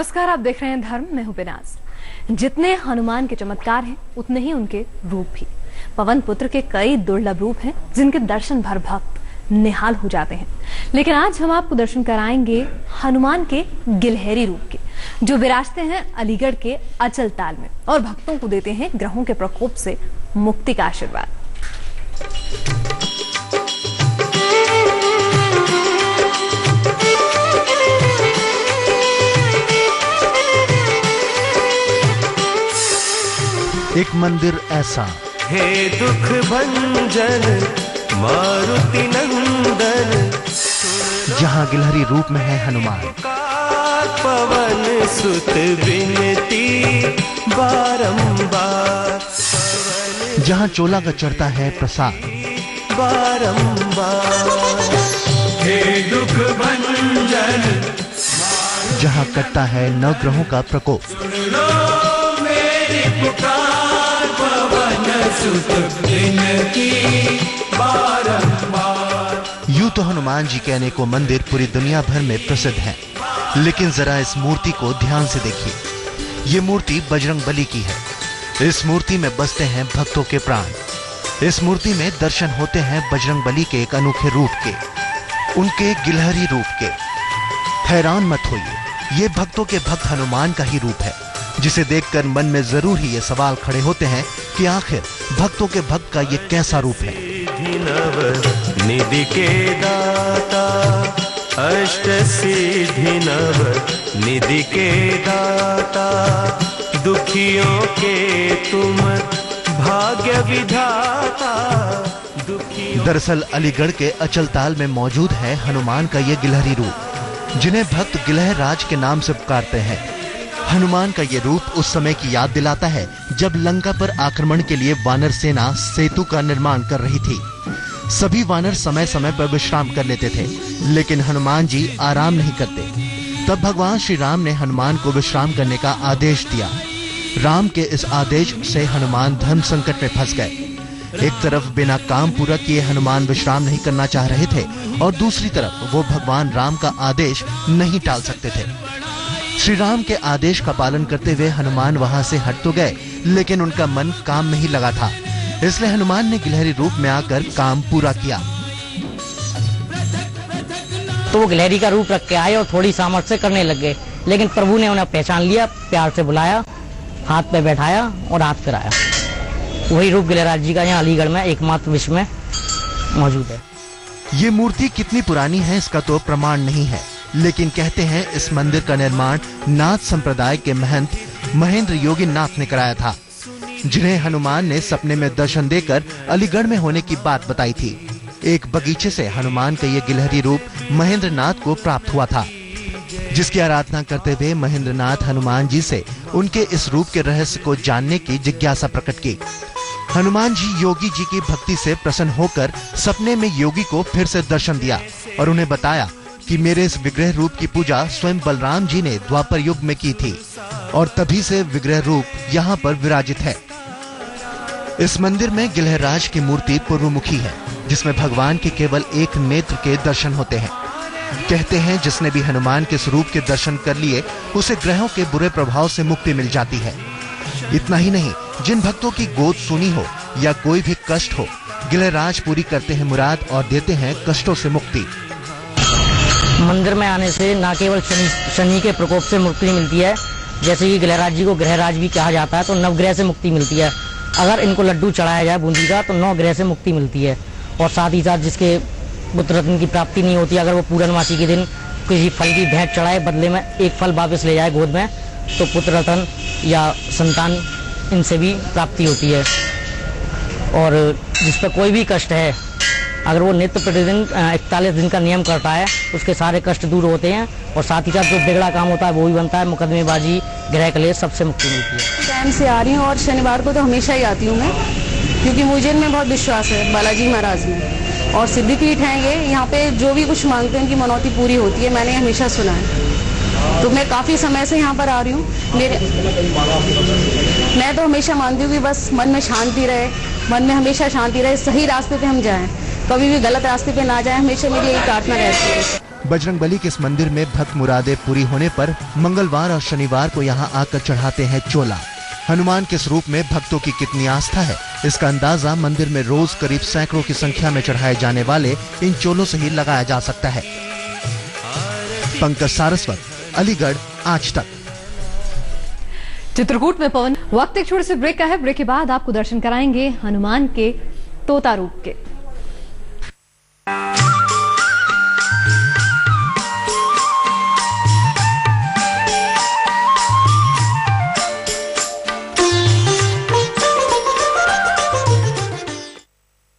नमस्कार, आप देख रहे हैं धर्म, मैं हूं बिनाज। जितने हनुमान के चमत्कार हैं उतने ही उनके रूप भी। पवन पुत्र के कई दुर्लभ रूप हैं जिनके दर्शन भर भक्त निहाल हो जाते हैं। लेकिन आज हम आपको दर्शन कराएंगे हनुमान के गिलहरी रूप के, जो विराजते हैं अलीगढ़ के अचल ताल में और भक्तों को देते हैं ग्रहों के प्रकोप से मुक्ति का आशीर्वाद। एक मंदिर ऐसा, हे दुख भंजन मारुति नंदन, जहाँ गिलहरी रूप में है हनुमान। पवन सुत विनती बारंबार, जहाँ चोला का चढ़ता है प्रसाद बारंबार। हे दुख भंजन, जहाँ कटता है नवग्रहों का प्रकोप। यूं तो हनुमान जी के अनेकों मंदिर पूरी दुनिया भर में प्रसिद्ध हैं, लेकिन जरा इस मूर्ति को ध्यान से देखिए। ये मूर्ति बजरंगबली की है। इस मूर्ति में बसते हैं भक्तों के प्राण। इस मूर्ति में दर्शन होते हैं बजरंगबली के एक अनोखे रूप के, उनके गिलहरी रूप के। हैरान मत होइए, ये भक्तों के भक्त हनुमान का ही रूप है, जिसे देखकर मन में जरूर ही ये सवाल खड़े होते हैं कि आखिर भक्तों के भक्त का ये कैसा रूप है। निधि के दाता, अष्ट सिद्धि नव निधि के दाता, दुखियों के तुम भाग्य विधाता। दरअसल अलीगढ़ के अचल ताल में मौजूद है हनुमान का ये गिलहरी रूप, जिन्हें भक्त गिलहर राज के नाम से पुकारते हैं। हनुमान का ये रूप उस समय की याद दिलाता है जब लंका पर आक्रमण के लिए वानर सेना सेतु का निर्माण कर रही थी। सभी वानर समय समय पर विश्राम कर लेते थे, लेकिन हनुमान जी आराम नहीं करते। तब भगवान श्री राम ने हनुमान को विश्राम करने का आदेश दिया। राम के इस आदेश से हनुमान धर्म संकट में फंस गए। एक तरफ बिना काम पूरा किए हनुमान विश्राम नहीं करना चाह रहे थे और दूसरी तरफ वो भगवान राम का आदेश नहीं टाल सकते थे। श्री राम के आदेश का पालन करते हुए हनुमान वहां से हट तो गए, लेकिन उनका मन काम में ही लगा था। इसलिए हनुमान ने गिलहरी रूप में आकर काम पूरा किया। तो वो गिलहरी का रूप रख के आए और थोड़ी सामर्थ्य से करने लग गए, लेकिन प्रभु ने उन्हें पहचान लिया, प्यार से बुलाया, हाथ पे बैठाया और हाथ फिराया। वही रूप गिलहराज जी का यहाँ अलीगढ़ में एकमात्र विश्व में मौजूद है। ये मूर्ति कितनी पुरानी है इसका तो प्रमाण नहीं है, लेकिन कहते हैं इस मंदिर का निर्माण नाथ संप्रदाय के महंत महेंद्र योगी नाथ ने कराया था, जिन्हें हनुमान ने सपने में दर्शन देकर अलीगढ़ में होने की बात बताई थी। एक बगीचे से हनुमान का ये गिलहरी रूप महेंद्र नाथ को प्राप्त हुआ था, जिसकी आराधना करते हुए महेंद्र नाथ हनुमान जी से उनके इस रूप के रहस्य को जानने की जिज्ञासा प्रकट की। हनुमान जी योगी जी की भक्ति से प्रसन्न होकर सपने में योगी को फिर से दर्शन दिया और उन्हें बताया कि मेरे इस विग्रह रूप की पूजा स्वयं बलराम जी ने द्वापर युग में की थी और तभी से विग्रह रूप यहाँ पर विराजित है। इस मंदिर में गिलहराज की मूर्ति पूर्वमुखी है, जिसमें भगवान के केवल एक नेत्र के दर्शन होते हैं। कहते हैं जिसने भी हनुमान के स्वरूप के दर्शन कर लिए उसे ग्रहों के बुरे प्रभाव से मुक्ति मिल जाती है। इतना ही नहीं, जिन भक्तों की गोद सुनी हो या कोई भी कष्ट हो, गिलहराज पूरी करते हैं मुराद और देते हैं कष्टों से मुक्ति। मंदिर में आने से न केवल शनि के प्रकोप से मुक्ति मिलती है, जैसे कि गिलहराज जी को ग्रहराज भी कहा जाता है, तो नवग्रह से मुक्ति मिलती है। अगर इनको लड्डू चढ़ाया जाए बूंदी का तो 9 ग्रह से मुक्ति मिलती है। और साथ ही साथ जिसके पुत्र रत्न की प्राप्ति नहीं होती, अगर वो पूर्णमासी के दिन किसी फल की भेंट चढ़ाए, बदले में एक फल वापस ले जाए गोद में, तो पुत्र रत्न या संतान इनसे भी प्राप्ति होती है। और जिस पर कोई भी कष्ट है, अगर वो नित्य प्रतिदिन 41 दिन का नियम करता है, उसके सारे कष्ट दूर होते हैं और साथ ही साथ जो बिगड़ा काम होता है वो भी बनता है। मुकदमेबाजी, ग्रह कलेश, सबसे मुक्ति मिलती है। टाइम से आ रही हूँ और शनिवार को तो हमेशा ही आती हूँ मैं, क्योंकि मुझे इनमें बहुत विश्वास है, बालाजी महाराज में। और सिद्धिपीठ है ये, यहाँ पे जो भी कुछ मांगते हैं उनकी मनौती पूरी होती है, मैंने हमेशा सुना है। तो मैं काफ़ी समय से यहाँ पर आ रही हूँ। मैं तो हमेशा मानती हूँ कि बस मन में शांति रहे, मन में हमेशा शांति रहे, सही रास्ते पे हम जाएं, कभी भी गलत रास्ते पे ना जाएं, हमेशा मेरी यही प्रार्थना रहती है। बजरंगबली के इस मंदिर में भक्त मुरादे पूरी होने पर मंगलवार और शनिवार को यहाँ आकर चढ़ाते हैं चोला। हनुमान के स्वरूप में भक्तों की कितनी आस्था है, इसका अंदाजा मंदिर में रोज करीब सैकड़ों की संख्या में चढ़ाए जाने वाले इन चोलों से ही लगाया जा सकता है। पंकज सारस्वत, अलीगढ़, आज तक। चित्रकूट में पवन। वक्त एक छोटे से ब्रेक का है। ब्रेक के बाद आपको दर्शन कराएंगे हनुमान के तोता रूप के।